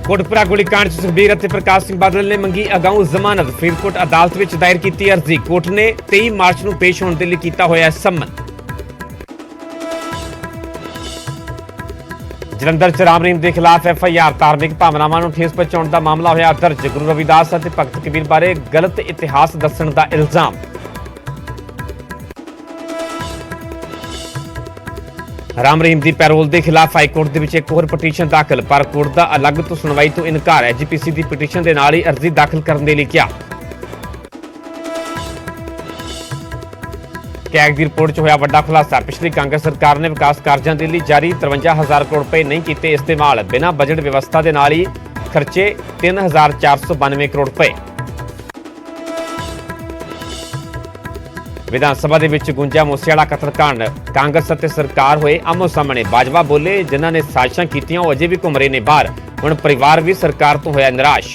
कोटपुरा गोलीकांड च सुखबीर ਅਤੇ प्रकाश सिंह बादल ने मंगी अगाऊ जमानत। फरीदकोट अदालत में दायर की अर्जी। कोर्ट ने 23 मार्च ਨੂੰ पेश होने के लिए किया होया सम्मन। जलंधर च राम रहीम के खिलाफ FIR। धार्मिक भावनावां ਨੂੰ ठेस पहुंचाउण ਦਾ मामला होया दर्ज। गुरु रविदास ਅਤੇ भगत कबीर बारे गलत इतिहास दस्सण ਦਾ इल्जाम। राम रहीम की पैरोल के खिलाफ हाईकोर्ट के एक होर पटीशन दाखिल, पर कोर्ट का अलग तो सुनवाई तो इनकार। SGPC की पटीशन के नाल ही अर्जी दाखिल करने के लिए कहा। कैग की रिपोर्ट च होया बड़ा खुलासा। पिछली कांग्रेस सरकार ने विकास कार्यों के लिए जारी 53,000 करोड़ रुपए नहीं किए इस्तेमाल। बिना बजट व्यवस्था के नाल ही खर्चे 3,492 करोड़ रुपए। विधान सभा ਦੇ ਵਿੱਚ ਗੁੰਜਾ ਮੂਸੇਵਾਲਾ ਕਤਲकांड। ਕਾਂਗਰਸ ਅਤੇ ਸਰਕਾਰ ਹੋਏ ਆਮੋ ਸਾਹਮਣੇ। ਬਾਜਵਾ ਬੋਲੇ ਜਿਨ੍ਹਾਂ ਨੇ ਸਾਜ਼ਿਸ਼ਾਂ ਕੀਤੀਆਂ ਉਹ ਅਜੇ ਵੀ ਘੁੰਮ ਰਹੇ ਨੇ ਬਾਹਰ। ਹੁਣ ਪਰਿਵਾਰ ਵੀ ਸਰਕਾਰ ਤੋਂ ਹੋਇਆ ਨਿਰਾਸ਼।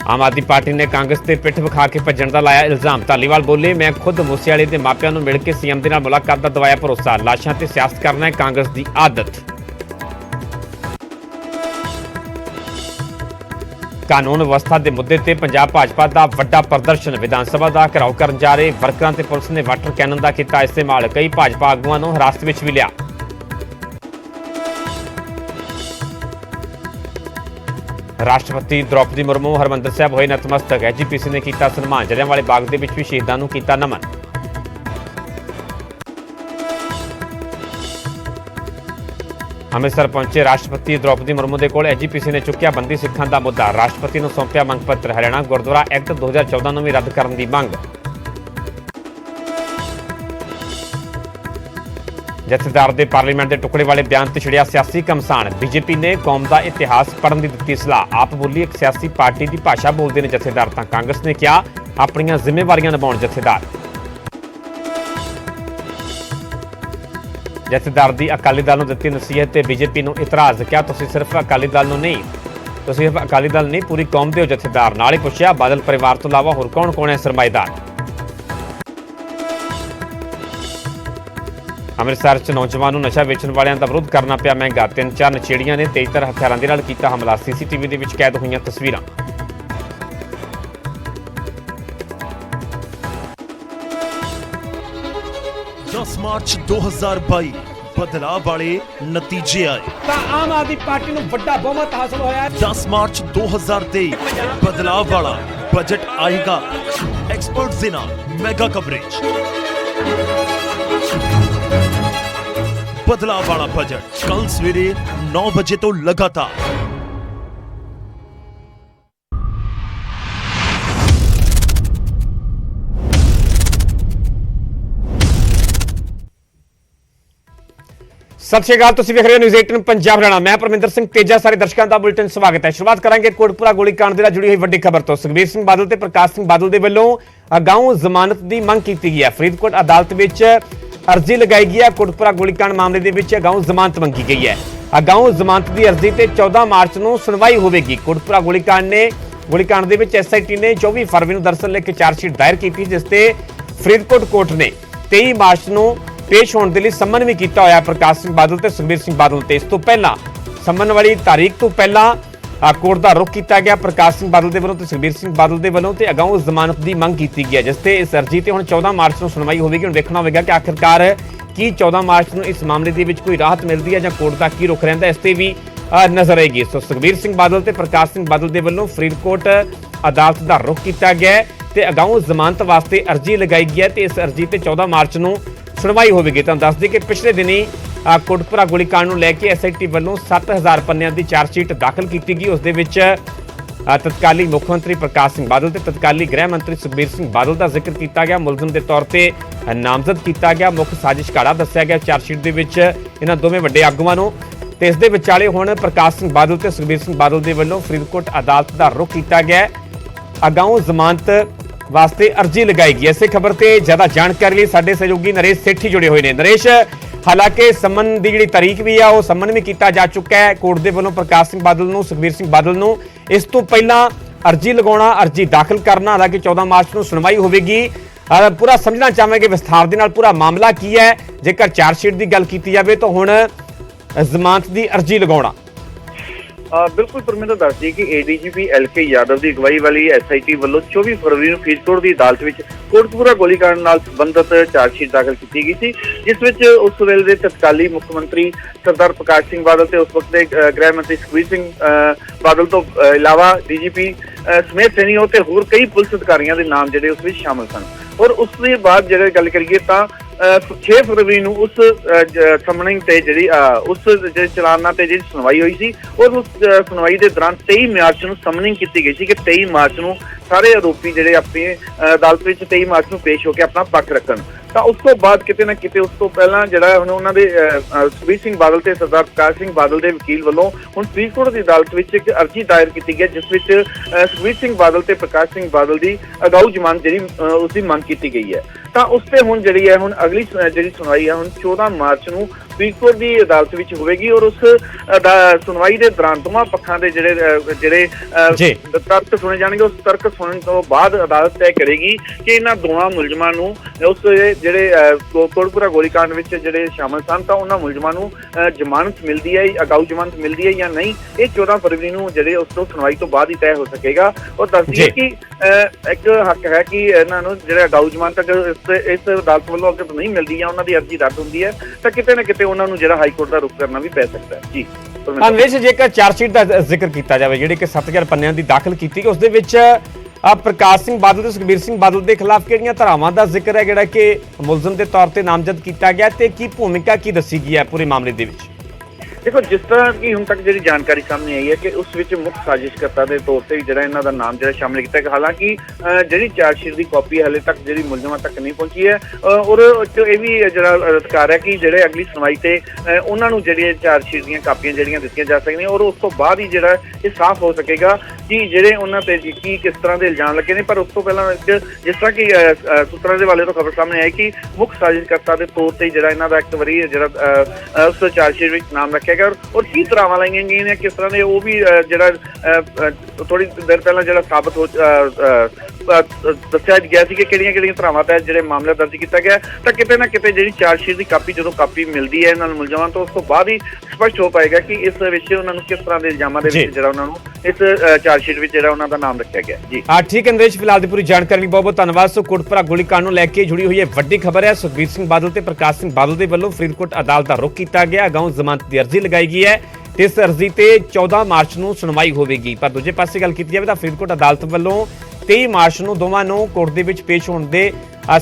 ਆਮ ਆਦਮੀ ਪਾਰਟੀ ਨੇ ਕਾਂਗਰਸ ਤੇ ਪਿੱਠ ਵਿਖਾ ਕੇ ਭੱਜਣ ਦਾ ਲਾਇਆ ਇਲਜ਼ਾਮ। ਧਾਲੀਵਾਲ ਬੋਲੇ ਮੈਂ ਖੁਦ ਮੂਸੇਵਾਲੇ ਦੇ ਮਾਪਿਆਂ ਨੂੰ ਮਿਲ ਕੇ CM ਦੇ ਨਾਲ ਮੁਲਾਕਾਤ ਦਾ ਦਵਾਇਆ ਭਰੋਸਾ। ਲਾਸ਼ਾਂ ਤੇ ਸਿਆਸਤ ਕਰਨਾ ਹੈ ਕਾਂਗਰਸ ਦੀ ਆਦਤ। कानून व्यवस्था के मुद्दे ते पंजाब भाजपा का वड्डा प्रदर्शन। विधान सभा का घेराव करन जा रहे वर्करां ते पुलिस ने वाटर कैनन का किया इस्तेमाल। कई भाजपा आगुआं नूं हिरासत विच भी लिया। राष्ट्रपति द्रौपदी मुर्मू हरमंदर साहिब होए नतमस्तक। SGPC ने किया सन्मान। जलियांवाले बाग दे विच भी शहीदां नूं किया नमन। अमृतसर पहुंचे राष्ट्रपति द्रौपदी मुर्मू के कोल SGPC ने चुक्या बंदी सिखां का मुद्दा। राष्ट्रपति को सौंपया मंग पत्र। हरियाणा गुरुद्वारा एक्ट 2014 में भी रद्द करने की मंग। जथेदार के पार्लीमेंट के टुकड़े वाले बयान से छिड़िया सियासी घमसान। BJP ने कौम का इतिहास पढ़ने की दी सलाह। आप बोली एक सियासी पार्टी की भाषा बोलते हैं जथेदार, तो कांग्रेस ने कहा अपन जिम्मेवारियां निभाउण जथेदार। जथेदार की अकाली दल को दी नसीहत BJP को इतराज। क्या तुसीं सिर्फ अकाली दल नहीं, तुसीं सिर्फ अकाली दल नहीं पूरी कौम दे हो जथेदार। नाल ही पुछया बादल परिवार तो इलावा होर कौन कौन है सरमाएदार। अमृतसर च नौजवानों नशा वेचण वालियां दा विरोध करना पिया महंगा। 3-4 नशेड़ियां ने तेजतर हथियारां दे नाल कीता हमला। CCTV दे विच कैद होईयां तस्वीरां। 10 मार्च 2022 बदलाव वाले नतीजे आए। आम आदमी पार्टी को बड़ा बहुमत हासिल होया। 10 मार्च 2023 बदलाव वाला बजट आएगा। एक्सपर्ट से ना मेगा कवरेज। बदलाव वाला बजट कल सवेरे 9 बजे तो लगातार। सत श्री अकाल, तुसीं वेख रहे हो न्यूज़ 18 पंजाब हरियाणा। मैं परमिंदर सिंह तेजा सारे दर्शकों का बुलेटिन स्वागत है। शुरुआत करांगे कोटपुरा गोलीकांड दे नाल जुड़ी हुई वड्डी खबर तो। सुखबीर सिंह बादल ते प्रकाश सिंह बादल दे वल्लों अगाऊ जमानत की मंग की गई है। फरीदकोट अदालत में अर्जी लगाई गई है। कोटपुरा गोलीकांड मामले दे विच अगाऊ जमानत मंगी गई है। अगाऊ जमानत की अर्जी ते 14 मार्च को सुनवाई होगी। कोटपुरा गोलीकांड दे विच SIT ने 24 फरवरी को दरअसल एक चार्जशीट दायर की, जिसते फरीदकोट कोर्ट ने 23 मार्च को पेश होने के लिए सम्मन भी किया होया प्रकाश सिंह बादल ते सुखबीर सिंह बादल ते। इस तो पहला सम्मन वाली तारीख तो पहला कोर्ट का रुख किया गया प्रकाश सिंह बादल के वलों ते सुखबीर सिंह बादल के वलों ते अगाऊ जमानत की मंग की गई है, जिससे इस अर्जी से हुण 14 मार्च को सुनवाई होगी। हुण देखना होगा कि आखिरकार की 14 मार्च को इस मामले के विच कोई राहत मिलती है या कोर्ट का की रुख रहिंदा, इस ते भी नजर आएगी। सो सुखबीर सिंह बादल ते प्रकाश सिंह बादल के वलों फरीदकोट अदालत का रुख किया गया ते अगाऊ जमानत वास्ते अर्जी लगाई गई है ते इस अर्जी से 14 मार्च को सुनवाई होगी। तो दस दी कि पिछले दिनी कोटपुरा गोलीकांड को लैके SIT वालों 7,000 पन्नियां की चार्जशीट दाखिल की गई। उस दे विच तत्काली मुख्यमंत्री प्रकाश सिंह बादल ते तत्काली गृह मंत्री सुखबीर सिंह बादल का जिक्र किया गया। मुलजम के तौर पर नामजद किया गया। मुख्य साजिश घाड़ा दस्सिया गया चार्जशीट के विच इन्हां दोवें वड्डे आगूआं नूं। ते इस दे विचाले हुण प्रकाश सिंह बादल ते सुखबीर सिंह बादल के वल्लों फरीदकोट अदालत का रुख किया गया। अगाऊ जमानत वास्ते अर्जी लगाई गई। इस खबर से ज्यादा जानकारी लिए साडे सहयोगी नरेश सेठी जुड़े हुए हैं। नरेश, हालांकि सम्मन की जी तारीख भी है, सम्मन भी किया जा चुका है कोर्ट के वलों प्रकाश सिंह बादल नूं, सुखबीर सिंह बादल नूं। इस तो पहला अर्जी लगाना, अर्जी दाखिल करना, हालांकि 14 मार्च को सुनवाई होगी। पूरा समझना चाहांगे विस्तार दे नाल पूरा मामला की है। जेकर चार्जशीट की गल की जाए तो हुण ਜ਼ਮਾਨਤ ਦੀ ਅਰਜ਼ੀ ਲਗਾਉਣਾ। ਬਿਲਕੁਲ ਪਰਮਿੰਦਰ ਦੱਸ ਦਈਏ ਕਿ ਏਡੀਜੀਪੀ LK ਯਾਦਵ ਦੀ ਅਗਵਾਈ ਵਾਲੀ SIT ਵੱਲੋਂ 24 ਫਰਵਰੀ ਨੂੰ ਫਰੀਦਕੋਟ ਦੀ ਅਦਾਲਤ ਵਿੱਚ ਕੋਟਕਪੂਰਾ ਗੋਲੀकांड ਨਾਲ ਸੰਬੰਧਿਤ ਚਾਰਜਸ਼ੀਟ ਦਾਖਲ ਕੀਤੀ ਗਈ ਸੀ, ਜਿਸ ਵਿੱਚ ਉਸ ਵੇਲੇ ਦੇ ਤਤਕਾਲੀ ਮੁੱਖ ਮੰਤਰੀ ਸਰਦਾਰ ਪ੍ਰਕਾਸ਼ ਸਿੰਘ ਬਾਦਲ ਤੇ ਉਸ ਵਕਤ ਦੇ ਗ੍ਰਹਿ ਮੰਤਰੀ ਸੁਖਬੀਰ ਸਿੰਘ ਬਾਦਲ ਤੋਂ ਇਲਾਵਾ DGP ਸਮੇਤ ਸੈਣੀਓ ਤੇ ਹੋਰ ਕਈ ਪੁਲਿਸ ਅਧਿਕਾਰੀਆਂ ਦੇ ਨਾਮ ਜਿਹੜੇ ਉਸ ਵਿੱਚ ਸ਼ਾਮਲ ਸਨ। ਔਰ ਉਸ ਦੇ ਬਾਅਦ ਜੇ ਗੱਲ ਕਰੀਏ ਤਾਂ 6 ਫਰਵਰੀ ਨੂੰ ਉਸ ਸਮਨਿੰਗ ਤੇ ਜਿਹੜੀ ਉਸ ਜਿਹੜੇ ਚਲਾਨਾਂ ਤੇ ਜਿਹੜੀ ਸੁਣਵਾਈ ਹੋਈ ਸੀ, ਔਰ ਉਸ ਸੁਣਵਾਈ ਦੇ ਦੌਰਾਨ 23 ਮਾਰਚ ਨੂੰ ਸਮਨਿੰਗ ਕੀਤੀ ਗਈ ਸੀ ਕਿ 23 ਮਾਰਚ ਨੂੰ ਸਾਰੇ ਆਰੋਪੀ ਜਿਹੜੇ ਆਪਣੀ ਅਦਾਲਤ ਵਿੱਚ 23 ਮਾਰਚ ਨੂੰ ਪੇਸ਼ ਹੋ ਕੇ ਆਪਣਾ ਪੱਖ ਰੱਖਣ। ਤਾਂ ਉਸ ਤੋਂ ਬਾਅਦ ਕਿਤੇ ਨਾ ਕਿਤੇ ਉਸ ਤੋਂ ਪਹਿਲਾਂ ਜਿਹੜਾ ਹੁਣ ਉਹਨਾਂ ਦੇ ਸੁਖਬੀਰ ਸਿੰਘ ਬਾਦਲ ਤੇ ਸਰਦਾਰ ਪ੍ਰਕਾਸ਼ ਸਿੰਘ ਬਾਦਲ ਦੇ ਵਕੀਲ ਵੱਲੋਂ ਹੁਣ ਫਰੀਦਕੋਟ ਦੀ ਅਦਾਲਤ ਵਿੱਚ ਇੱਕ ਅਰਜ਼ੀ ਦਾਇਰ ਕੀਤੀ ਗਈ, ਜਿਸ ਵਿੱਚ ਸੁਖਬੀਰ ਸਿੰਘ ਬਾਦਲ ਤੇ ਪ੍ਰਕਾਸ਼ ਸਿੰਘ ਬਾਦਲ ਦੀ ਅਗਾਊ ਜ਼ਮਾਨਤ ਜਿਹੜੀ ਉਸ ਦੀ ਮੰਗ ਕੀਤੀ ਗਈ ਹੈ। ਤਾਂ ਉਸ ਤੇ ਹੁਣ ਜਿਹੜੀ ਹੈ ਹੁਣ ਅਗਲੀ ਜਿਹੜੀ ਸੁਣਵਾਈ ਹੈ ਹੁਣ 14 ਮਾਰਚ ਨੂੰ ਫਰੀਦਕੋਟ ਦੀ ਅਦਾਲਤ ਵਿੱਚ ਹੋਵੇਗੀ, ਔਰ ਉਸ ਸੁਣਵਾਈ ਦੇ ਦੌਰਾਨ ਦੋਵਾਂ ਪੱਖਾਂ ਦੇ ਜਿਹੜੇ ਤਰਕ ਸੁਣੇ ਜਾਣਗੇ। ਉਸ ਤਰਕ ਸੁਣਨ ਤੋਂ ਬਾਅਦ ਅਦਾਲਤ ਤੈਅ ਕਰੇਗੀ ਕਿ ਇਹਨਾਂ ਦੋਵਾਂ ਮੁਲਜ਼ਮਾਂ ਨੂੰ ਉਸ ਜਿਹੜੇ ਕੋਟਕਪੂਰਾ ਗੋਲੀकांड ਵਿੱਚ ਜਿਹੜੇ ਸ਼ਾਮਲ ਸਨ ਤਾਂ ਉਹਨਾਂ ਮੁਲਜ਼ਮਾਂ ਨੂੰ ਜ਼ਮਾਨਤ ਮਿਲਦੀ ਹੈ, ਅਗਾਊ ਜ਼ਮਾਨਤ ਮਿਲਦੀ ਹੈ ਜਾਂ ਨਹੀਂ, ਇਹ 14 ਫਰਵਰੀ ਨੂੰ ਜਿਹੜੇ ਉਸ ਤੋਂ ਸੁਣਵਾਈ ਤੋਂ ਬਾਅਦ ਹੀ ਤੈਅ ਹੋ ਸਕੇਗਾ। ਔਰ ਦੱਸਦੀ ਕਿ ਇੱਕ ਹੱਕ ਹੈ ਕਿ ਇਹਨਾਂ ਨੂੰ ਜਿਹੜਾ ਅਗਾਊ ਜ਼ਮਾਨਤ ਇਸ ਅਦਾਲਤ ਵੱਲੋਂ ਅਗਰ ਨਹੀਂ ਮਿਲਦੀ ਜਾਂ ਉਹਨਾਂ ਦੀ ਅਰਜ਼ੀ ਰੱਦ ਹੁੰਦੀ ਹੈ ਤਾਂ ਕਿਤੇ ਨਾ ਕਿਤੇ ਉਹਨਾਂ ਨੂੰ ਜਿਹੜਾ ਹਾਈ ਕੋਰਟ ਦਾ ਰੁਖ ਕਰਨਾ ਵੀ ਪੈ ਸਕਦਾ ਹੈ। ਜੀ ਅਨਵੇਸ਼, ਜੇਕਰ ਚਾਰਜਸ਼ੀਟ ਦਾ ਜ਼ਿਕਰ ਕੀਤਾ ਜਾਵੇ ਜਿਹੜੀ ਕਿ 7000 ਪੰਨਿਆਂ ਦੀ ਦਾਖਲ ਕੀਤੀ ਗਈ, ਉਸ ਦੇ ਵਿੱਚ ਪ੍ਰਕਾਸ਼ ਸਿੰਘ ਬਾਦਲ ਤੇ ਸੁਖਬੀਰ ਸਿੰਘ ਬਾਦਲ ਦੇ ਖਿਲਾਫ ਕਿਹੜੀਆਂ ਧਾਰਾਵਾਂ ਦਾ ਜ਼ਿਕਰ ਹੈ ਜਿਹੜਾ ਕਿ ਮੁਲਜ਼ਮ ਦੇ ਤੌਰ ਤੇ ਨਾਮਜ਼ਦ ਕੀਤਾ ਗਿਆ ਤੇ ਕੀ ਭੂਮਿਕਾ ਕੀ ਦੱਸੀ ਗਈ ਹੈ ਪੂਰੇ ਮਾਮਲੇ ਦੇ ਵਿੱਚ? ਦੇਖੋ, ਜਿਸ ਤਰ੍ਹਾਂ ਕਿ ਹੁਣ ਤੱਕ ਜਿਹੜੀ ਜਾਣਕਾਰੀ ਸਾਹਮਣੇ ਆਈ ਹੈ ਕਿ ਉਸ ਵਿੱਚ ਮੁੱਖ ਸਾਜ਼ਿਸ਼ਕਰਤਾ ਦੇ ਤੌਰ ਤੇ ਜਿਹੜਾ ਇਹਨਾਂ ਦਾ ਨਾਮ ਜਿਹੜਾ ਸ਼ਾਮਿਲ ਕੀਤਾ ਗਿਆ। ਹਾਲਾਂਕਿ ਜਿਹੜੀ ਚਾਰਜਸ਼ੀਟ ਦੀ ਕਾਪੀ ਹਾਲੇ ਤੱਕ ਜਿਹੜੀ ਮੁਲਜ਼ਮਾਂ ਤੱਕ ਨਹੀਂ ਪਹੁੰਚੀ ਹੈ, ਔਰ ਇਹ ਵੀ ਜਿਹੜਾ ਅਧਿਕਾਰ ਹੈ ਕਿ ਜਿਹੜੇ ਅਗਲੀ ਸੁਣਵਾਈ ਤੇ ਉਹਨਾਂ ਨੂੰ ਜਿਹੜੀਆਂ ਚਾਰਜਸ਼ੀਟ ਦੀਆਂ ਕਾਪੀਆਂ ਜਿਹੜੀਆਂ ਦਿੱਤੀਆਂ ਜਾ ਸਕਦੀਆਂ, ਔਰ ਉਸ ਤੋਂ ਬਾਅਦ ਹੀ ਜਿਹੜਾ ਇਹ ਸਾਫ਼ ਹੋ ਸਕੇਗਾ ਕਿ ਜਿਹੜੇ ਉਹਨਾਂ ਤੇ ਕੀ ਕਿਸ ਤਰ੍ਹਾਂ ਦੇ ਇਲਜ਼ਾਮ ਲੱਗੇ ਨੇ। ਪਰ ਉਸ ਤੋਂ ਪਹਿਲਾਂ ਜਿਸ ਤਰ੍ਹਾਂ ਕਿ ਸੂਤਰਾਂ ਦੇ ਵਾਲੇ ਤੋਂ ਖਬਰ ਸਾਹਮਣੇ ਆਈ ਕਿ ਮੁੱਖ ਸਾਜ਼ਿਸ਼ਕਰਤਾ ਦੇ ਤੌਰ ਤੇ ਜਿਹੜਾ ਇਹਨਾਂ ਦਾ ਇੱਕ ਵਾਰੀ ਜਿਹੜਾ ਉਸ ਚਾਰਜਸ਼ੀਟ ਵਿੱਚ ਨਾਮ ਰੱਖਿਆ ਗਿਆ, ਔਰ ਕੀ ਧਾਰਾਵਾਂ ਲਾਈਆਂ ਗਈਆਂ ਨੇ ਕਿਸ ਤਰ੍ਹਾਂ ਦੇ ਉਹ ਵੀ ਜਿਹੜਾ ਥੋੜੀ ਦੇਰ ਪਹਿਲਾਂ ਜਿਹੜਾ ਸਾਬਤ ਹੋ ਦੱਸਿਆ ਗਿਆ ਸੀ ਕਿ ਕਿਹੜੀਆਂ ਧਾਰਾਵਾਂ ਤਹਿਤ ਜਿਹੜੇ ਮਾਮਲਾ ਦਰਜ ਕੀਤਾ ਗਿਆ। ਤਾਂ ਕਿਤੇ ਨਾ ਕਿਤੇ ਜਿਹੜੀ ਚਾਰਜਸ਼ੀਟ ਦੀ ਕਾਪੀ ਜਦੋਂ ਕਾਪੀ ਮਿਲਦੀ ਹੈ ਇਹਨਾਂ ਨੂੰ ਮੁਲਜ਼ਮਾਂ ਤੋਂ, ਉਸ ਤੋਂ ਬਾਅਦ ਹੀ ਸਪਸ਼ਟ ਹੋ ਪਾਏਗਾ ਕਿ ਇਸ ਵਿੱਚ ਉਹਨਾਂ ਨੂੰ ਕਿਸ ਤਰ੍ਹਾਂ ਦੇ ਇਲਜ਼ਾਮਾਂ ਦੇ ਵਿੱਚ ਜਿਹੜਾ ਉਹਨਾਂ ਨੂੰ ਇਸ ਚਾਰਜਸ਼ੀਟ ਵਿੱਚ ਜਿਹੜਾ ਉਹਨਾਂ ਦਾ ਨਾਮ ਰੱਖਿਆ ਗਿਆ। ਜੀ ਠੀਕ ਹੈ ਅੰਦੇਸ਼, ਫਿਲਹਾਲ ਦੀ ਪੂਰੀ ਜਾਣਕਾਰੀ ਲਈ ਬਹੁਤ ਬਹੁਤ ਧੰਨਵਾਦ। ਸੋ ਕੋਟਕਪੂਰਾ ਗੋਲੀकांड ਨੂੰ ਲੈ ਕੇ ਜੁੜੀ ਹੋਈ ਹੈ ਵੱਡੀ ਖਬਰ ਹੈ। ਸੁਖਬੀਰ ਸਿੰਘ ਬਾਦਲ ਤੇ ਪ੍ਰਕਾਸ਼ ਸਿੰਘ ਬਾਦਲ ਦੇ ਵੱਲੋਂ ਫਰੀਦਕੋਟ ਅਦਾਲਤ ਦਾ ਰੁਖ ਕੀਤਾ ਗਿਆ, ਅਗਾਊਂ ਜ਼ਮਾਨਤ ਦੀ ਅਰਜ਼ੀ ਲਗਾਈ ਗਈ ਹੈ ਤੇ ਇਸ ਅਰਜ਼ੀ ਤੇ 14 ਮਾਰਚ ਨੂੰ ਸੁਣਵਾਈ ਹੋਵੇਗੀ। ਪਰ ਦੂਜੇ ਪਾਸੇ ਗੱਲ ਕੀਤੀ ਜਾਵੇ ਤਾਂ ਫਰੀਦਕੋਟ ਅਦਾਲਤ ਵੱਲੋਂ 23 ਮਾਰਚ ਨੂੰ ਦੋਵਾਂ ਨੂੰ ਕੋਰਟ ਦੇ ਵਿੱਚ ਪੇਸ਼ ਹੋਣ ਦੇ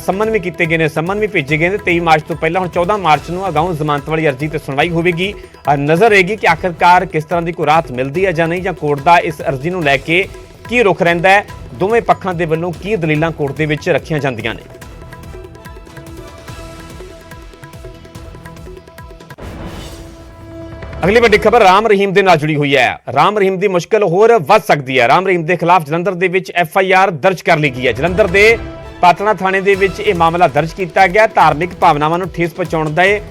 ਸੰਮਨ ਵੀ ਕੀਤੇ ਗਏ ਨੇ, ਸੰਮਨ ਵੀ ਭੇਜੇ ਗਏ ਨੇ। 23 ਮਾਰਚ ਤੋਂ ਪਹਿਲਾਂ ਹੁਣ 14 ਮਾਰਚ ਨੂੰ ਅਗਾਊਂ ਜ਼ਮਾਨਤ ਵਾਲੀ ਅਰਜ਼ੀ ਤੇ ਸੁਣਵਾਈ ਹੋਵੇਗੀ। ਨਜ਼ਰ ਰਹੇਗੀ ਕਿ ਆਖਿਰਕਾਰ ਕਿਸ ਤਰ੍ਹਾਂ ਦੀ ਕੋਈ ਰਾਹਤ ਮਿਲਦੀ ਹੈ ਜਾਂ ਨਹੀਂ, ਜਾਂ ਕੋਰਟ ਦਾ ਇਸ ਅਰਜ਼ੀ ਨੂੰ ਲੈ ਕੇ ਕੀ ਰੁਖ ਰਹਿੰਦਾ ਹੈ, ਦੋਵੇਂ ਪੱਖਾਂ ਦੇ ਵੱਲੋਂ ਕੀ ਦਲੀਲਾਂ ਕੋਰਟ ਦੇ ਵਿੱਚ ਰੱਖੀਆਂ ਜਾਂਦੀਆਂ ਨੇ। ਅਗਲੀ ਵੱਡੀ ਖਬਰ ਰਾਮ ਰਹੀਮ ਦੇ ਨਾਲ ਜੁੜੀ ਹੋਈ ਹੈ। ਰਾਮ ਰਹੀਮ ਦੀ ਮੁਸ਼ਕਲ ਹੋਰ ਵੱਧ ਸਕਦੀ ਹੈ। ਰਾਮ ਰਹੀਮ ਦੇ ਖਿਲਾਫ ਜਲੰਧਰ ਦੇ ਵਿੱਚ FIR ਦਰਜ ਕਰ ਲਈ ਗਈ ਹੈ। ਜਲੰਧਰ ਦੇ ਪਾਤਣਾ ਥਾਣੇ ਦੇ ਵਿੱਚ ਇਹ ਮਾਮਲਾ ਦਰਜ ਕੀਤਾ ਗਿਆ। ਧਾਰਮਿਕ ਭਾਵਨਾਵਾਂ ਨੂੰ ਠੇਸ ਪਹੁੰਚਾਉਣ ਦੇ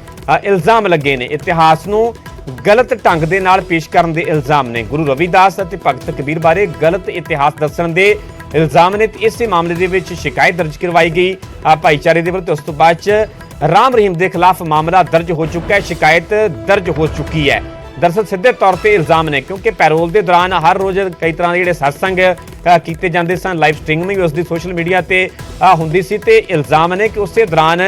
ਇਲਜ਼ਾਮ ਲੱਗੇ ਨੇ। ਇਤਿਹਾਸ ਨੂੰ ਗਲਤ ਢੰਗ ਦੇ ਨਾਲ ਪੇਸ਼ ਕਰਨ ਦੇ ਇਲਜ਼ਾਮ ਨੇ। ਗੁਰੂ ਰਵਿਦਾਸ ਅਤੇ ਭਗਤ ਕਬੀਰ ਬਾਰੇ ਗਲਤ ਇਤਿਹਾਸ ਦੱਸਣ ਦੇ ਇਲਜ਼ਾਮ ਨੇ। ਇਸੇ ਮਾਮਲੇ ਦੇ ਵਿੱਚ ਸ਼ਿਕਾਇਤ ਦਰਜ ਕਰਵਾਈ ਗਈ ਭਾਈਚਾਰੇ ਦੇ ਵੱਲੋਂ। ਉਸ ਤੋਂ ਬਾਅਦ ਚ ਰਾਮ ਰਹੀਮ ਦੇ ਖਿਲਾਫ ਮਾਮਲਾ ਦਰਜ ਹੋ ਚੁੱਕਾ ਹੈ, ਸ਼ਿਕਾਇਤ ਦਰਜ ਹੋ ਚੁੱਕੀ ਹੈ। ਦਰਅਸਲ ਸਿੱਧੇ ਤੌਰ ਤੇ ਇਲਜ਼ਾਮ ਨੇ, ਕਿਉਂਕਿ ਪੈਰੋਲ ਦੇ ਦੌਰਾਨ ਹਰ ਰੋਜ਼ ਕਈ ਤਰ੍ਹਾਂ ਦੇ ਜਿਹੜੇ ਸਤਸੰਗ ਕੀਤੇ ਜਾਂਦੇ ਸਨ, ਲਾਈਵ ਸਟ੍ਰੀਮਿੰਗ ਵੀ ਉਸਦੀ ਸੋਸ਼ਲ ਮੀਡੀਆ ਤੇ ਹੁੰਦੀ ਸੀ, ਤੇ ਇਲਜ਼ਾਮ ਨੇ ਕਿ ਉਸੇ ਦੌਰਾਨ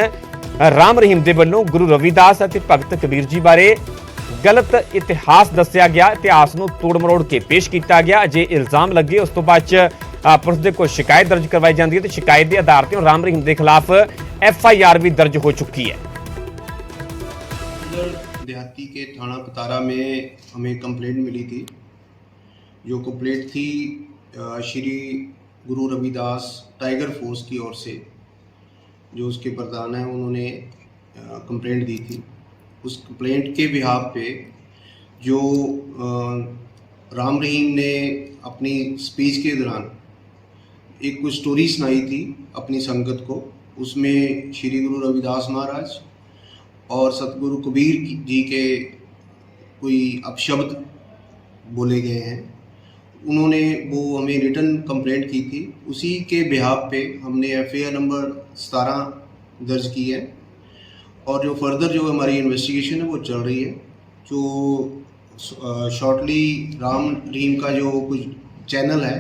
ਰਾਮ ਰਹੀਮ ਦੇ ਵੱਲੋਂ ਗੁਰੂ ਰਵਿਦਾਸ ਅਤੇ ਭਗਤ ਕਬੀਰ ਜੀ ਬਾਰੇ ਗਲਤ ਇਤਿਹਾਸ ਦੱਸਿਆ ਗਿਆ, ਇਤਿਹਾਸ ਨੂੰ ਤੋੜ ਮਰੋੜ ਕੇ ਪੇਸ਼ ਕੀਤਾ ਗਿਆ। ਜੇ ਇਲਜ਼ਾਮ ਲੱਗੇ ਉਸ ਤੋਂ ਬਾਅਦ ਚ ਪੁਲਿਸ ਦੇ ਕੋਲ ਸ਼ਿਕਾਇਤ ਦਰਜ ਕਰਵਾਈ ਜਾਂਦੀ ਹੈ ਤੇ ਸ਼ਿਕਾਇਤ ਦੇ ਆਧਾਰ ਤੇ ਰਾਮ रहीम के खिलाफ FIR भी दर्ज हो चुकी है। देहाती के थाना पतारा में हमें कंप्लेंट मिली थी। जो कंप्लेंट थी श्री गुरु रविदास टाइगर फोर्स की ओर से, जो उसके प्रधान हैं उन्होंने कंप्लेंट दी थी। उस कंप्लेंट के बिहाफ पे जो राम रहीम ने अपनी स्पीच के दौरान एक कुछ स्टोरी सुनाई थी अपनी संगत को, उसमें श्री गुरु रविदास महाराज और सतगुरु कबीर जी के कोई अपशब्द बोले गए हैं। उन्होंने वो हमें रिटन कंप्लेंट की थी। उसी के बिहाफ पे हमने FIR नंबर 17 दर्ज की है और जो फर्दर जो हमारी इन्वेस्टिगेशन है वो चल रही है। जो शॉर्टली राम रहीम का जो कुछ चैनल है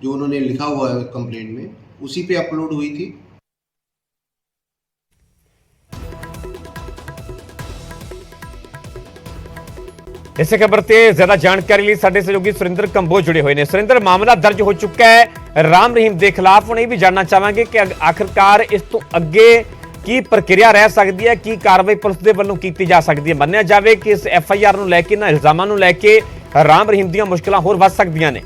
जो उन्होंने लिखा हुआ है कंप्लेंट में, उसी पे अपलोड हुई थी। इस खबर से ज्यादा जानकारी लिए साडे सहयोगी सुरिंदर कंबोज जुड़े हुए हैं। सुरिंदर, मामला दर्ज हो चुका है राम रहीम के खिलाफ, हम ये भी जानना चाहांगे कि आखिरकार इस तो अगे की प्रक्रिया रह सकती है, की कार्रवाई पुलिस के वलों की जा सकती है। मन्निया जाए कि इस FIR ਨੂੰ ਲੈ ਕੇ ना इल्जामां ਨੂੰ ਲੈ ਕੇ राम रहीम ਦੀਆਂ ਮੁਸ਼ਕਲਾਂ ਹੋਰ ਵੱਧ ਸਕਦੀਆਂ ਨੇ।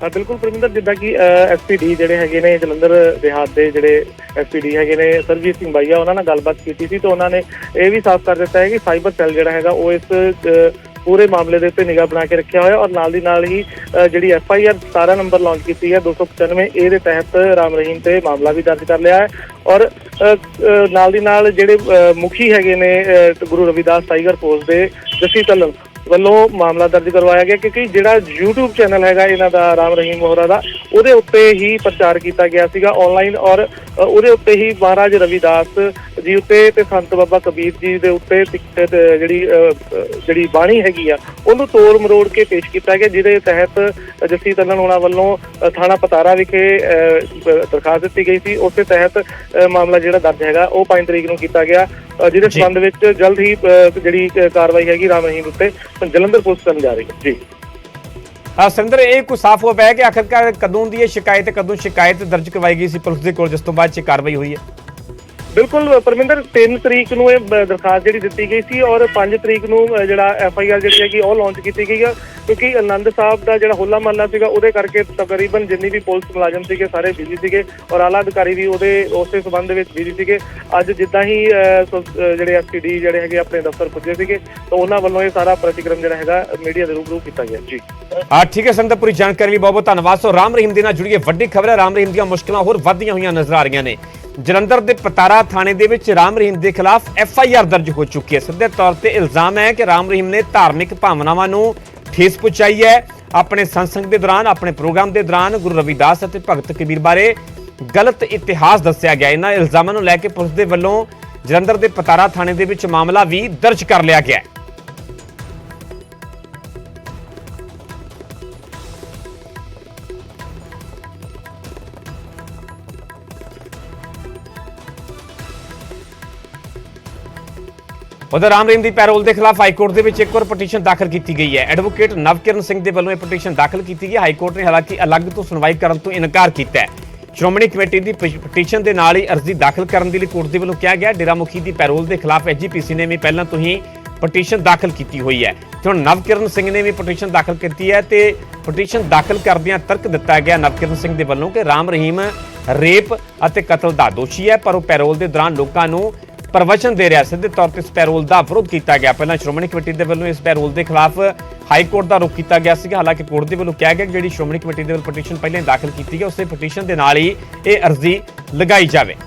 ਬਿਲਕੁਲ ਪਰਮਿੰਦਰ, ਜਿੱਦਾਂ ਕਿ SPD ਜਿਹੜੇ ਹੈਗੇ ਨੇ ਜਲੰਧਰ ਦੇਹਾਤ ਦੇ ਜਿਹੜੇ SPD ਹੈਗੇ ਨੇ ਸਰਜੀਤ ਸਿੰਘ ਬਾਈਆ, ਉਹਨਾਂ ਨਾਲ ਗੱਲਬਾਤ ਕੀਤੀ ਸੀ ਤਾਂ ਉਹਨਾਂ ਨੇ ਇਹ ਵੀ ਸਾਫ਼ ਕਰ ਦਿੱਤਾ ਹੈ ਕਿ ਸਾਈਬਰ ਸੈੱਲ ਜਿਹੜਾ ਹੈਗਾ ਉਹ ਇਸ ਪੂਰੇ ਮਾਮਲੇ ਦੇ ਉੱਤੇ ਨਿਗਾਹ ਬਣਾ ਕੇ ਰੱਖਿਆ ਹੋਇਆ, ਔਰ ਨਾਲ ਦੀ ਨਾਲ ਹੀ ਜਿਹੜੀ FIR 17 ਨੰਬਰ ਲਾਂਚ ਕੀਤੀ ਹੈ 295 ਇਹਦੇ ਤਹਿਤ ਰਾਮ ਰਹੀਮ ਤੇ ਮਾਮਲਾ ਵੀ ਦਰਜ ਕਰ ਲਿਆ ਹੈ। ਔਰ ਨਾਲ ਦੀ ਨਾਲ ਜਿਹੜੇ ਮੁਖੀ ਹੈਗੇ ਨੇ ਗੁਰੂ ਰਵਿਦਾਸ ਟਾਈਗਰ ਫੋਰਸ ਦੇ ਜੱਸੀ ਤਲਨ ਵੱਲੋਂ ਮਾਮਲਾ ਦਰਜ ਕਰਵਾਇਆ ਗਿਆ, ਕਿਉਂਕਿ ਜਿਹੜਾ YouTube ਚੈਨਲ ਹੈਗਾ ਇਹਨਾਂ ਦਾ ਰਾਮ ਰਹੀਮ ਮੋਹਰਾ ਦਾ, ਉਹਦੇ ਉੱਤੇ ਹੀ ਪ੍ਰਚਾਰ ਕੀਤਾ ਗਿਆ ਸੀਗਾ ਆਨਲਾਈਨ, ਔਰ ਉਹਦੇ ਉੱਤੇ ਹੀ ਮਹਾਰਾਜ ਰਵਿਦਾਸ ਜੀ ਉੱਤੇ ਤੇ ਸੰਤ ਬਾਬਾ ਕਬੀਰ ਜੀ ਦੇ ਉੱਤੇ ਜਿਹੜੀ ਬਾਣੀ ਹੈਗੀ ਆ ਉਹਨੂੰ ਤੋੜ ਮਰੋੜ ਕੇ ਪੇਸ਼ ਕੀਤਾ ਗਿਆ, ਜਿਹਦੇ ਤਹਿਤ ਜੱਸੀ ਤਲਨ ਉਹਨਾਂ ਵੱਲੋਂ ਥਾਣਾ ਪਤਾਰਾ ਵਿਖੇ ਦਰਖਾਸਤ ਦਿੱਤੀ ਗਈ ਸੀ। ਉਸੇ ਤਹਿਤ ਮਾਮਲਾ ਜਿਹੜਾ ਦਰਜ ਹੈਗਾ ਉਹ 5 ਤਰੀਕ ਨੂੰ ਕੀਤਾ ਗਿਆ, ਜਿਹਦੇ ਸੰਬੰਧ ਵਿੱਚ ਜਲਦ ਹੀ ਜਿਹੜੀ ਕਾਰਵਾਈ ਹੈਗੀ ਰਾਮ ਰਹੀਮ ਉੱਤੇ ਜਲੰਧਰ ਪੁਲਿਸ ਕਰਨ ਜਾ ਰਹੀ ਹੈ। ਜੀ ਸੁਰਿੰਦਰ, ਇਹ ਕੋਈ ਸਾਫ਼ ਹੋ ਪਿਆ ਕਿ ਆਖਿਰਕਾਰ ਕਦੋਂ ਦੀ ਇਹ ਸ਼ਿਕਾਇਤ, ਕਦੋਂ ਸ਼ਿਕਾਇਤ ਦਰਜ ਕਰਵਾਈ ਗਈ ਸੀ ਪੁਲਿਸ ਦੇ ਕੋਲ, ਜਿਸ ਤੋਂ ਬਾਅਦ 'ਚ ਕਾਰਵਾਈ ਹੋਈ ਹੈ? ਬਿਲਕੁਲ ਪਰਮਿੰਦਰ, 3 ਤਰੀਕ ਨੂੰ ਇਹ ਦਰਖਾਸਤ ਜਿਹੜੀ ਦਿੱਤੀ ਗਈ ਸੀ, ਔਰ 5 ਤਰੀਕ ਨੂੰ ਜਿਹੜਾ FIR ਜਿਹੜੀ ਹੈਗੀ ਉਹ ਲਾਂਚ ਕੀਤੀ ਗਈ ਆ, ਕਿਉਂਕਿ ਆਨੰਦ ਸਾਹਿਬ ਦਾ ਜਿਹੜਾ ਹੋਲਾ ਮਹੱਲਾ ਸੀਗਾ ਉਹਦੇ ਕਰਕੇ ਤਕਰੀਬਨ ਜਿੰਨੀ ਵੀ ਪੁਲਿਸ ਮੁਲਾਜ਼ਮ ਸੀਗੇ ਸਾਰੇ ਬਿਜ਼ੀ ਸੀਗੇ, ਔਰ ਆਲਾ ਅਧਿਕਾਰੀ ਵੀ ਉਸੇ ਸੰਬੰਧ ਵਿੱਚ ਬਿਜ਼ੀ ਸੀਗੇ। ਅੱਜ ਜਿੱਦਾਂ ਹੀ ਜਿਹੜੇ SPD ਜਿਹੜੇ ਹੈਗੇ ਆਪਣੇ ਦਫ਼ਤਰ ਪੁੱਜੇ ਸੀਗੇ ਤਾਂ ਉਹਨਾਂ ਵੱਲੋਂ ਇਹ ਸਾਰਾ ਪ੍ਰਤੀਕਰਮ ਜਿਹੜਾ ਹੈਗਾ ਮੀਡੀਆ ਦੇ ਰੂਬਰੂ ਕੀਤਾ ਗਿਆ। ਜੀ ਠੀਕ ਹੈ ਸੁਰਿੰਦਰ, ਪੂਰੀ ਜਾਣਕਾਰੀ ਲਈ ਬਹੁਤ ਬਹੁਤ ਧੰਨਵਾਦ। ਸੋ ਰਾਮ ਰਹੀਮ ਦੇ ਨਾਲ ਜੁੜੀ ਵੱਡੀ ਖਬਰ ਹੈ, ਰਾਮ ਰਹੀਮ ਦੀਆਂ ਮੁਸ਼ਕਲਾਂ ਹੋਰ ਵੱਧਦੀਆਂ ਹੋਈਆਂ ਨਜ਼ਰ ਆ ਰਹੀਆਂ ਨੇ। ਜਲੰਧਰ ਦੇ ਪਤਾਰਾ ਥਾਣੇ ਦੇ ਵਿੱਚ ਰਾਮ ਰਹੀਮ ਦੇ ਖਿਲਾਫ FIR ਦਰਜ ਹੋ ਚੁੱਕੀ ਹੈ। ਸਿੱਧੇ ਤੌਰ ਤੇ ਇਲਜ਼ਾਮ ਹੈ ਕਿ ਰਾਮ ਰਹੀਮ ਨੇ ਧਾਰਮਿਕ ਭਾਵਨਾਵਾਂ ਨੂੰ ਠੇਸ ਪਹੁੰਚਾਈ ਹੈ। ਆਪਣੇ ਸੰਸੰਗ ਦੇ ਦੌਰਾਨ, ਆਪਣੇ ਪ੍ਰੋਗਰਾਮ ਦੇ ਦੌਰਾਨ ਗੁਰੂ ਰਵਿਦਾਸ ਅਤੇ ਭਗਤ ਕਬੀਰ ਬਾਰੇ ਗਲਤ ਇਤਿਹਾਸ ਦੱਸਿਆ ਗਿਆ। ਇਹਨਾਂ ਇਲਜ਼ਾਮਾਂ ਨੂੰ ਲੈ ਕੇ ਪੁਲਿਸ ਦੇ ਵੱਲੋਂ ਜਲੰਧਰ ਦੇ ਪਤਾਰਾ ਥਾਣੇ ਦੇ ਵਿੱਚ ਮਾਮਲਾ ਵੀ ਦਰਜ ਕਰ ਲਿਆ ਗਿਆ ਹੈ। उधर राम रहीम की पैरोल के खिलाफ हाईकोर्ट के एक और पटीशन दाखिल की गई है। एडवोकेट नवकिरण सिंह के वालों पटीशन दाखिल की गई। हाईकोर्ट ने हालांकि अलग तो सुनवाई करने तो इनकार किया है। श्रोमणी कमेटी की पटीशन के नाल ही अर्जी दाखिल करने के लिए कोर्ट के वालों कहा गया। डेरा मुखी की पैरोल के खिलाफ SGPC ने भी पहले तो ही पटीशन दाखिल की हुई है। तो नवकिरण सिंह ने भी पटीशन दाखिल की है। तो पटीशन दाखिल करदियां तर्क दिता गया नवकिरण सिंह के वालों कि राम रहीम रेप और कतल का दोषी है, पर वह पैरोल के दौरान लोगों को प्रवचन दे रहा। सीधे तौर पर इस पैरोल का विरोध किया गया। पहले श्रोमणी कमेटी के वालों इस पैरोल के खिलाफ हाईकोर्ट का रुख किया गया। हालांकि कोर्ट के वालों कहा गया कि जी श्रोमणी कमेटी के पटीशन पहले दाखिल की गई, उस पटीशन के नाल ही ये अर्जी लगाई जाए।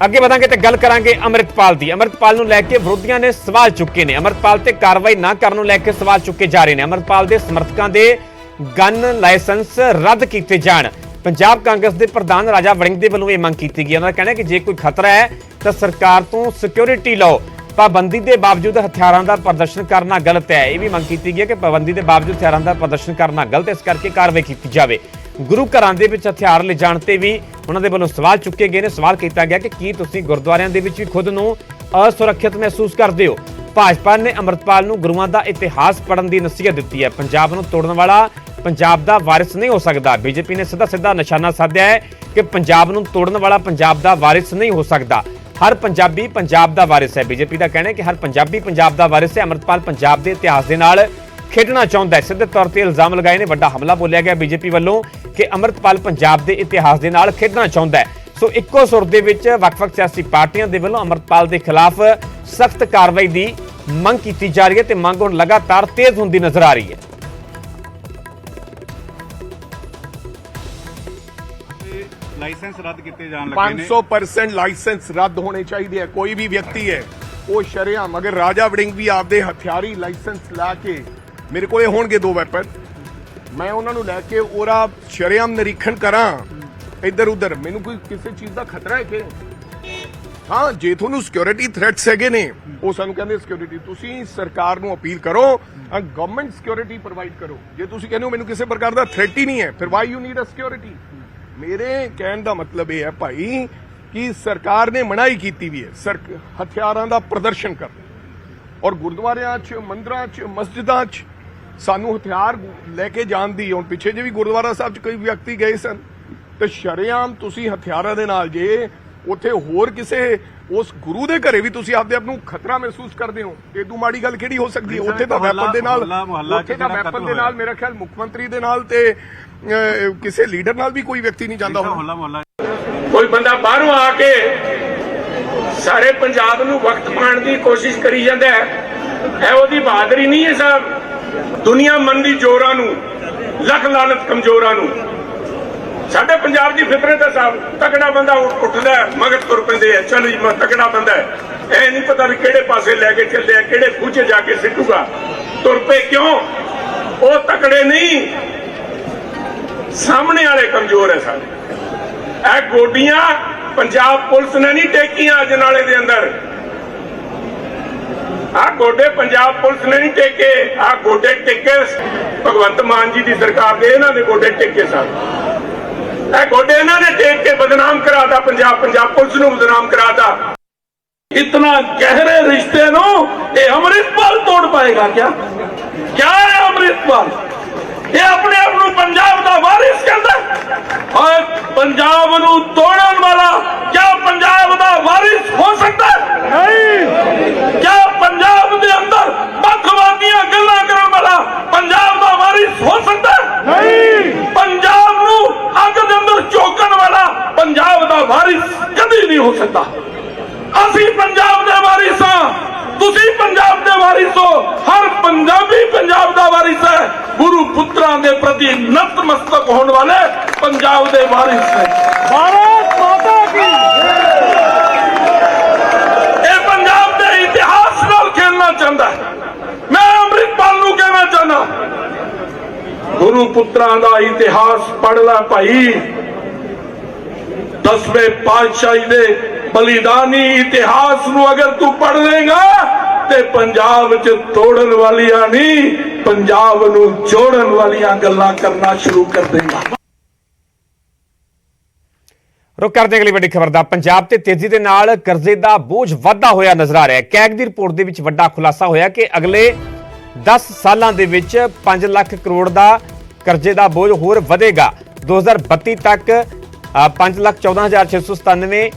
अगे बढ़ांगे तो गल करांगे अमृतपाल की। अमृतपाल नूं लैके विरोधियों ने सवाल चुके ने। अमृतपाल ते कार्रवाई ना करने नूं लैके सवाल चुके जा रहे हैं। अमृतपाल के समर्थकों के गन लाइसेंस रद्द किए जाण। पंजाब कांग्रेस के प्रधान राजा वड़िंग के वालों ये मंग की गई। उन्होंने कहना कि जे कोई खतरा है तो सरकार तो सिक्योरिटी लो। पाबंदी के बावजूद हथियारों का प्रदर्शन करना गलत है। यह भी मंग की गई है कि पाबंदी के बावजूद हथियारों का प्रदर्शन करना गलत है, इस करके कार्रवाई की जाए। गुरु घरां दे विच हथियार ले जाण ते भी उन्हां दे वल्लों सवाल चुके गए ने। सवाल किया गया कि की तुसीं गुरुद्वारियां दे विच भी खुद नूं असुरक्षित महसूस करदे हो। भाजपा ने अमृतपाल नूं गुरुआं दा इतिहास पढ़न की नसीहत दी है। पंजाब नूं तोड़न वाला पंजाब दा वारिस नहीं हो सकता। बीजेपी ने सीधा निशाना साधिया है कि पंजाब नूं तोड़न वाला पंजाब दा वारिस नहीं हो सकता। हर पंजाबी पंजाब दा वारिस है। बीजेपी का कहना है कि हर पंजाबी पंजाब दा वारिस है। अमृतपाल पंजाब के इतिहास के नाल खेडना चाहता है। सीधे तौर पर इल्जाम लगाए ने। वड्डा हमला बोलिया गया बीजेपी वालों कि अमृतपाल पंजाब के इतिहास के नाल खेडना चाहता है। सो इक्को सुर दे विच वख-वख सियासी पार्टियां दे वालों अमृतपाल के खिलाफ सख्त कार्रवाई की मंग की जा रही है। तो मंग हुण लगातार तेज होंदी नजर आ रही है। लाइसेंस रद्द किए जान लगे 500% लाइसेंस रद्द होने चाहिए। कोई भी व्यक्ति है वो शरेआम, अगर राजा वड़िंग भी आपदे हथियारी लाइसेंस ला के मेरे को होणगे 2 वैपन मैं उन्होंने लैके ओरा शरेआम निरीक्षण करा इधर उधर, मैनू कोई किसी चीज का खतरा है कि हाँ जे थोनू सिक्योरिटी थ्रेट्स हैगे ने ਉਹ ਸਾਨੂੰ ਕਹਿੰਦੇ ਸਿਕਿਉਰਿਟੀ ਤੁਸੀਂ ਸਰਕਾਰ ਨੂੰ ਅਪੀਲ ਕਰੋ ਗਵਰਨਮੈਂਟ ਸਿਕਿਉਰਿਟੀ ਪ੍ਰੋਵਾਈਡ ਕਰੋ। ਜੇ ਤੁਸੀਂ ਕਹਿੰਦੇ ਹੋ ਮੈਨੂੰ ਕਿਸੇ ਪ੍ਰਕਾਰ ਦਾ ਥ੍ਰੈਟ ਹੀ ਨਹੀਂ ਹੈ ਫਿਰ why you need a security. ਮੇਰੇ ਕਹਿਣ ਦਾ ਮਤਲਬ ਇਹ ਹੈ ਭਾਈ ਕਿ ਸਰਕਾਰ ਨੇ ਮਨਾਹੀ ਕੀਤੀ ਵੀ ਹੈ ਹਥਿਆਰਾਂ ਦਾ ਪ੍ਰਦਰਸ਼ਨ ਕਰਨ, ਔਰ ਗੁਰਦੁਆਰਿਆਂ 'ਚ ਮੰਦਿਰਾਂ 'ਚ ਮਸਜਿਦਾਂ 'ਚ ਸਾਨੂੰ ਹਥਿਆਰ ਲੈ ਕੇ ਜਾਣ ਦੀ। ਹੁਣ ਪਿੱਛੇ ਜੇ ਵੀ ਗੁਰਦੁਆਰਾ ਸਾਹਿਬ 'ਚ ਕਈ ਵਿਅਕਤੀ ਗਏ ਸਨ ਤੇ ਸ਼ਰੇਆਮ ਤੁਸੀਂ ਹਥਿਆਰਾਂ ਦੇ ਨਾਲ ਜੇ ਉੱਥੇ ਹੋਰ ਕਿਸੇ ਉਸ ਗੁਰੂ ਦੇ ਘਰੇ ਵੀ ਤੁਸੀਂ ਆਪਦੇ ਆਪ ਨੂੰ ਖਤਰਾ ਮਹਿਸੂਸ ਕਰਦੇ ਹੋ, ਇਦੋਂ ਮਾੜੀ ਗੱਲ ਕਿਹੜੀ ਹੋ ਸਕਦੀ ਹੈ? ਉੱਥੇ ਤਾਂ ਵੈਪਨ ਦੇ ਨਾਲ, ਉੱਥੇ ਤਾਂ ਵੈਪਨ ਦੇ ਨਾਲ ਮੇਰਾ ਖਿਆਲ ਮੁੱਖ ਮੰਤਰੀ ਦੇ ਨਾਲ ਤੇ ਕਿਸੇ ਲੀਡਰ ਨਾਲ ਵੀ ਕੋਈ ਵਿਅਕਤੀ ਨਹੀਂ ਜਾਂਦਾ ਹੋਣਾ। ਕੋਈ ਬੰਦਾ ਬਾਹਰੋਂ ਆ ਕੇ ਸਾਰੇ ਪੰਜਾਬ ਨੂੰ ਵਕਤ ਪਾਉਣ ਦੀ ਕੋਸ਼ਿਸ਼ ਕਰੀ ਜਾਂਦਾ ਹੈ, ਇਹ ਉਹਦੀ ਬਹਾਦਰੀ ਨਹੀਂ ਹੈ ਸਾਹਿਬ। ਦੁਨੀਆ ਮੰਨਦੀ ਜ਼ੋਰਾਂ ਨੂੰ, ਲੱਖ ਲਾਨਤ ਕਮਜ਼ੋਰਾਂ ਨੂੰ। ਸਾਡੇ ਪੰਜਾਬ ਦੀ ਫਿਤਰਤ ਹੈ ਸਾਹਿਬ, ਤਕੜਾ ਬੰਦਾ ਉੱਠਦਾ ਮਗਰ ਤੁਰ ਪੈਂਦੇ ਆ, ਚਲ ਜੀ ਮੈਂ ਤਕੜਾ ਬੰਦਾ ਹੈ, ਇਹ ਨਹੀਂ ਪਤਾ ਵੀ ਕਿਹੜੇ ਪਾਸੇ ਲੈ ਕੇ ਚੱਲੇ ਆ, ਕਿਹੜੇ ਖੂਚੇ ਜਾ ਕੇ ਸਿੱਟੂਗਾ। ਤੁਰ ਪਏ ਕਿਉਂ? ਉਹ ਤਕੜੇ ਨਹੀਂ, ਸਾਹਮਣੇ ਵਾਲੇ ਕਮਜ਼ੋਰ ਹੈ ਸਾਡੇ। ਇਹ ਗੋਡੀਆਂ ਪੰਜਾਬ ਪੁਲਿਸ ਨੇ ਨਹੀਂ ਟੇਕੀਆਂ ਅਜਨਾਲੇ ਦੇ ਅੰਦਰ, ਆ ਗੋਡੇ ਪੰਜਾਬ ਪੁਲਿਸ ਨੇ ਨਹੀਂ ਟੇਕੇ, ਆ ਗੋਡੇ ਟੇਕੇ ਭਗਵੰਤ ਮਾਨ ਜੀ ਦੀ ਸਰਕਾਰ ਦੇ, ਇਹਨਾਂ ਦੇ ਗੋਡੇ ਟੇਕੇ ਸਨ। ਇਹ ਗੋਡੇ ਇਹਨਾਂ ਨੇ ਟੇਕ ਕੇ ਬਦਨਾਮ ਕਰਾਤਾ ਪੰਜਾਬ ਪੁਲਿਸ ਨੂੰ ਬਦਨਾਮ ਕਰਾਤਾ। इतना गहरे रिश्ते नो ये अमृतपाल तोड़ पाएगा क्या है अमृतपाल? ये अपने आप को पंजाब का वारिस कहता है और पंजाब नू तोड़न वाला क्या पंजाब का वारिस हो सकता है? नहीं। क्या पंजाब के अंदर बखवादियां गल्लां करन वाला पंजाब का वारिस हो सकता है? नहीं। पंजाब नू अग दे अंदर चौकन वाला पंजाब का वारिस कभी नहीं हो सकता। ਅਸੀਂ ਪੰਜਾਬ ਦੇ ਵਾਰਿਸ ਹਾਂ, ਤੁਸੀਂ ਪੰਜਾਬ ਦੇ ਵਾਰਿਸ ਹੋ, ਹਰ ਪੰਜਾਬੀ ਪੰਜਾਬ ਦਾ ਵਾਰਿਸ ਹੈ। ਗੁਰੂ ਪੁੱਤਰਾਂ ਦੇ ਪ੍ਰਤੀ ਨਤਮਸਤਕ ਹੋਣ ਵਾਲੇ ਪੰਜਾਬ ਦੇ ਵਾਰਿਸ ਹੈ। ਭਾਰਤ ਮਾਤਾ ਕੀ ਇਹ ਪੰਜਾਬ ਦੇ ਇਤਿਹਾਸ ਨਾਲ ਖੇਡਣਾ ਚਾਹੁੰਦਾ ਹੈ। ਮੈਂ ਅੰਮ੍ਰਿਤਪਾਲ ਨੂੰ ਕਹਿਣਾ ਚਾਹੁੰਦਾ, ਗੁਰੂ ਪੁੱਤਰਾਂ ਦਾ ਇਤਿਹਾਸ ਪੜ੍ਹ ਲੈ ਭਾਈ। 10ਵੇਂ ਪਾਤਸ਼ਾਹੀ ਦੇ बलिदानी इतिहास नू अगर तू पढ़ लेगा ते पंजाब च तोड़न वालियां नहीं पंजाब नू जोड़न वालियां गल्लां करना शुरू कर देगा। रुक करते अगली वड्डी खबर दा। पंजाब ते तेजी दे नाल कर्जे दा बोझ वधदा होया नजर आ रहा है। कैग दी रिपोर्ट दे विच वड्डा खुलासा होया कि अगले 10 सालां दे विच 5 लाख करोड़ दा कर्जे दा बोझ होर वधेगा। 2032 तक 5,14,697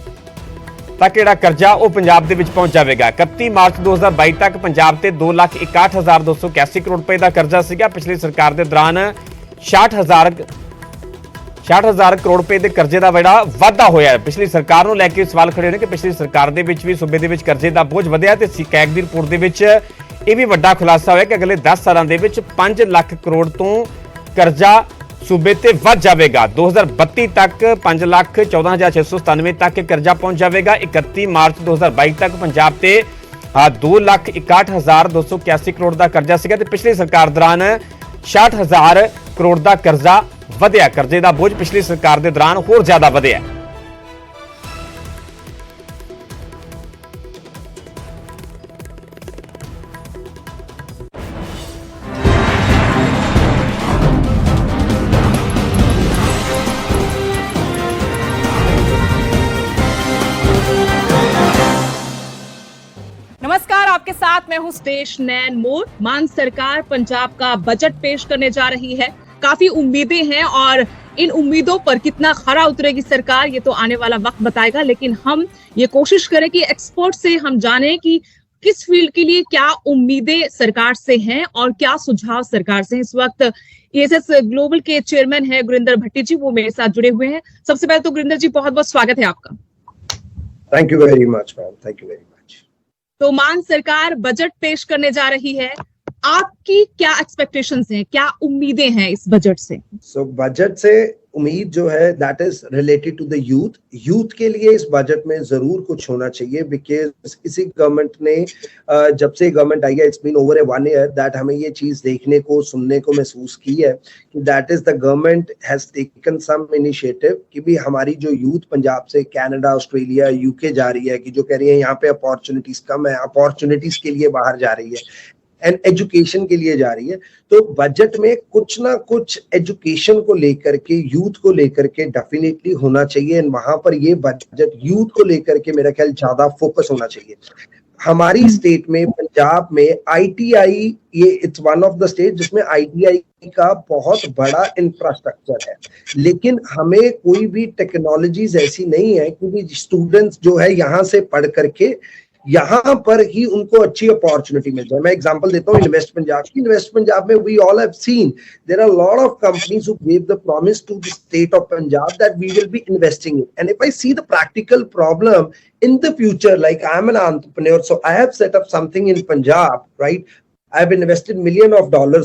तक ਜਿਹੜਾ ਕਰਜ਼ਾ ਉਹ ਪੰਜਾਬ ਦੇ ਵਿੱਚ ਪਹੁੰਚ ਜਾਵੇਗਾ। 31 ਮਾਰਚ 2022 ਤੱਕ ਪੰਜਾਬ ਤੇ 2,61,281 ਕਰੋੜ ਰੁਪਏ ਦਾ ਕਰਜ਼ਾ ਸੀਗਾ। ਪਿਛਲੀ ਸਰਕਾਰ ਦੇ ਦੌਰਾਨ 66,000 ਕਰੋੜ ਰੁਪਏ ਦੇ ਕਰਜ਼ੇ ਦਾ ਜਿਹੜਾ ਵਾਧਾ ਹੋਇਆ ਹੈ। ਪਿਛਲੀ ਸਰਕਾਰ ਨੂੰ ਲੈ ਕੇ ਸਵਾਲ ਖੜੇ ਨੇ ਕਿ ਪਿਛਲੀ ਸਰਕਾਰ ਦੇ ਵਿੱਚ ਵੀ ਸੂਬੇ ਦੇ ਵਿੱਚ ਕਰਜ਼ੇ ਦਾ ਬੋਝ ਵਧਿਆ ਤੇ ਕੈਗ ਦੀ ਰਿਪੋਰਟ ਦੇ ਵਿੱਚ ਇਹ ਵੀ ਵੱਡਾ ਖੁਲਾਸਾ ਹੋਇਆ ਕਿ ਅਗਲੇ 10 ਸਾਲਾਂ ਦੇ ਵਿੱਚ 5 ਲੱਖ ਕਰੋੜ ਤੋਂ ਕਰਜ਼ਾ सूबे ते वध जाएगा। 2032 तक 5,14,697 तक कर्जा पहुंच जाएगा। 31 मार्च 2022 तक पंजाब ते 2,61,281 करोड़ का कर्जा सीगा ते पिछली सरकार दौरान 66,000 करोड़ का कर्जा वधिया। कर्जे का बोझ पिछली सरकार के दौरान होर ज्यादा वधिया। नमस्कार, आपके साथ मैं हूं स्टेश नैन मोर। मान सरकार पंजाब का बजट पेश करने जा रही है। काफी उम्मीदें हैं और इन उम्मीदों पर कितना खरा उतरेगी सरकार ये तो आने वाला वक्त बताएगा। लेकिन हम ये कोशिश करें कि एक्सपर्ट से हम जानें कि किस फील्ड के लिए क्या उम्मीदें सरकार से हैं और क्या सुझाव सरकार से हैं। इस वक्त ESS ग्लोबल के चेयरमैन है गुरिंदर भट्टी जी, वो मेरे साथ जुड़े हुए हैं। सबसे पहले तो गुरिंदर जी बहुत बहुत स्वागत है आपका। Thank you very much ma'am, thank you very much. तो मान सरकार बजट पेश करने जा रही है, आपकी क्या एक्सपेक्टेशंस हैं, क्या उम्मीदें हैं इस बजट से? बजट से उम्मीद जो है that is related to the youth के लिए इस बजट में जरूर कुछ होना चाहिए, बिकॉज इसी गवर्नमेंट ने जब से गवर्नमेंट आई है, it's been over a 1 year that हमें ये चीज देखने को सुनने को महसूस की है कि that is the government has taken some initiative कि भी हमारी जो यूथ पंजाब से कनाडा, ऑस्ट्रेलिया, यूके जा रही है, कि जो कह रही है यहाँ पे अपॉर्चुनिटीज कम है, अपॉर्चुनिटीज के लिए बाहर जा रही है एंड एजुकेशन के लिए जा रही है, तो बजट में कुछ ना कुछ एजुकेशन को लेकर के, यूथ को लेकर के डेफिनेटली होना चाहिए। एंड वहां पर ये बजट यूथ को लेकर के मेरा ख्याल ज्यादा फोकस होना चाहिए। हमारी स्टेट में, पंजाब में ITI, ये it's one of the state जिसमें ITI का बहुत बड़ा इंफ्रास्ट्रक्चर है, लेकिन हमें कोई भी टेक्नोलॉजीज ऐसी नहीं है कि स्टूडेंट्स जो है यहाँ से पढ़ करके यहाँ पर ही उनको अच्छी अपॉर्चुनिटी मिल जाए। मैं एग्जांपल देता हूँ इन्वेस्ट पंजाब की। इन्वेस्ट पंजाब में we all have seen there are lot of companies who give the promise to the state of Punjab that we will be investing in, and if I see the practical problem in the future, like I am an entrepreneur, so I have set up something in Punjab, right? I've invested $1 million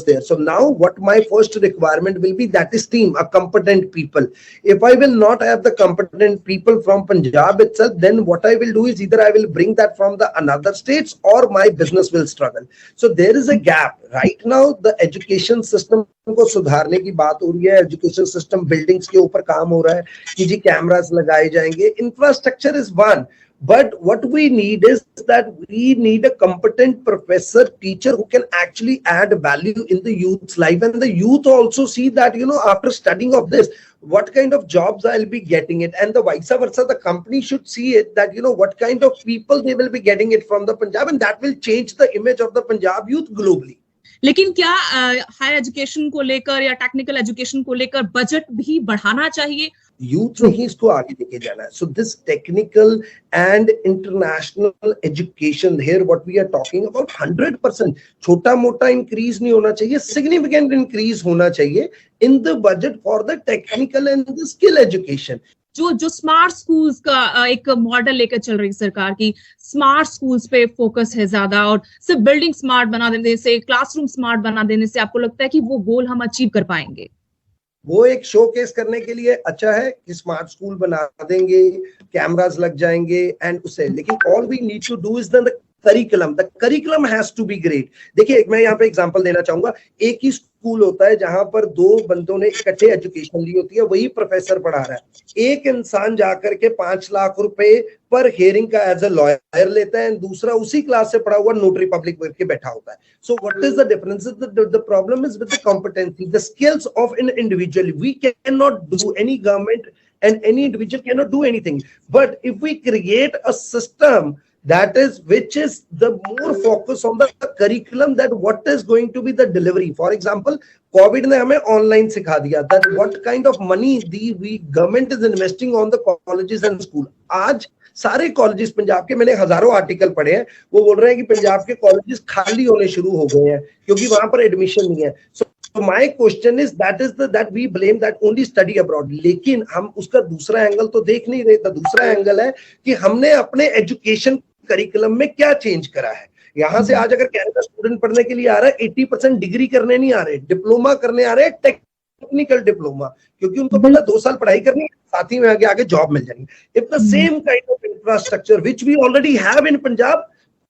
there. So now what my first requirement will be, that is team, a competent people. If I will not have the competent people from Punjab itself, then what I will do is either I will bring that from the another states or my business will struggle. So there is a gap. Right now, the education system को सुधारने की बात हो रही है, education system buildings के ऊपर काम हो रहा है कि जी कैमरास लगाए जाएंगे, infrastructure is one. But what we need is that we need a competent professor, teacher who can actually add value in the youth's life, and the youth also see that, you know, after studying of this, what kind of jobs I'll be getting it, and the vice versa, the company should see it that, you know, what kind of people they will be getting it from the Punjab, and that will change the image of the Punjab youth globally. लेकिन क्या higher education को लेकर या technical education को लेकर budget भी बढ़ाना चाहिए? यूथ ने ही इसको आगे लेके जाना है. So this technical and international education, here what we are talking about 100%. छोटा मोटा इंक्रीज नहीं होना चाहिए, सिग्निफिकेंट इंक्रीज होना चाहिए in the budget for the technical and the skill education. जो स्मार्ट स्कूल्स का एक मॉडल लेकर चल रही सरकार की, स्मार्ट स्कूल्स पे फोकस है ज्यादा, और सिर्फ बिल्डिंग स्मार्ट बना देने से, क्लासरूम स्मार्ट बना देने से आपको लगता है कि वो गोल हम अचीव कर पाएंगे? वो एक शोकेस करने के लिए अच्छा है कि स्मार्ट स्कूल बना देंगे, कैमरास लग जाएंगे एंड उससे, लेकिन all we need to do is the curriculum has to be great. देखिए, मैं यहाँ पे एग्जांपल देना चाहूंगा. एक ही स्कूल होता है जहां पर दो बंदों ने इकट्ठे एजुकेशन ली होती है, वही प्रोफेसर पढ़ा रहा है. एक इंसान जाकर के 5 लाख रुपए पर हियरिंग का एज अ लॉयर लेता है, दूसरा उसी क्लास से पढ़ा हुआ नोटरी पब्लिक करके बैठा होता है. So what is the difference? The problem is with the competency, the skills of an individual. We can not do, any government and any individual cannot do anything, but if we create a system that is, which is the more focus on the curriculum, that what is going to be the delivery. For example, COVID ने हमें online सिखा दिया that what kind of money the government is investing on the colleges and school. आज सारे colleges Punjab के, मैंने हजारों article पढ़े हैं, वो बोल रहे हैं कि पंजाब के कॉलेजेस खाली होने शुरू हो गए हैं क्योंकि वहां पर एडमिशन नहीं है. So my question is that we blame that only study abroad. लेकिन हम उसका दूसरा एंगल तो देख नहीं रहे. तो दूसरा एंगल है कि हमने अपने एजुकेशन करिकुलम में क्या चेंज करा है. यहाँ से आज अगर कनाडा स्टूडेंट पढ़ने के लिए आ रहा है, 80% डिग्री करने नहीं आ रहे, डिप्लोमा करने आ रहे हैं, टेक्निकल डिप्लोमा, क्योंकि उनको पहले 2 साल पढ़ाई करनी है, साथ ही में आगे जॉब मिल जाएगी. If the same kind of infrastructure which we already have in Punjab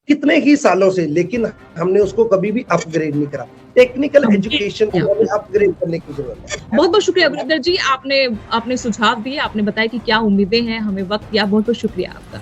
कितने ही सालों से, लेकिन हमने उसको कभी भी अपग्रेड नहीं करा. टेक्निकल एजुकेशन को हमें अपग्रेड करने की जरूरत है. बहुत बहुत शुक्रिया अमरिंदर जी, आपने सुझाव दिए, आपने बताया कि क्या उम्मीदें हैं, हमें वक्त दिया. बहुत बहुत शुक्रिया आपका.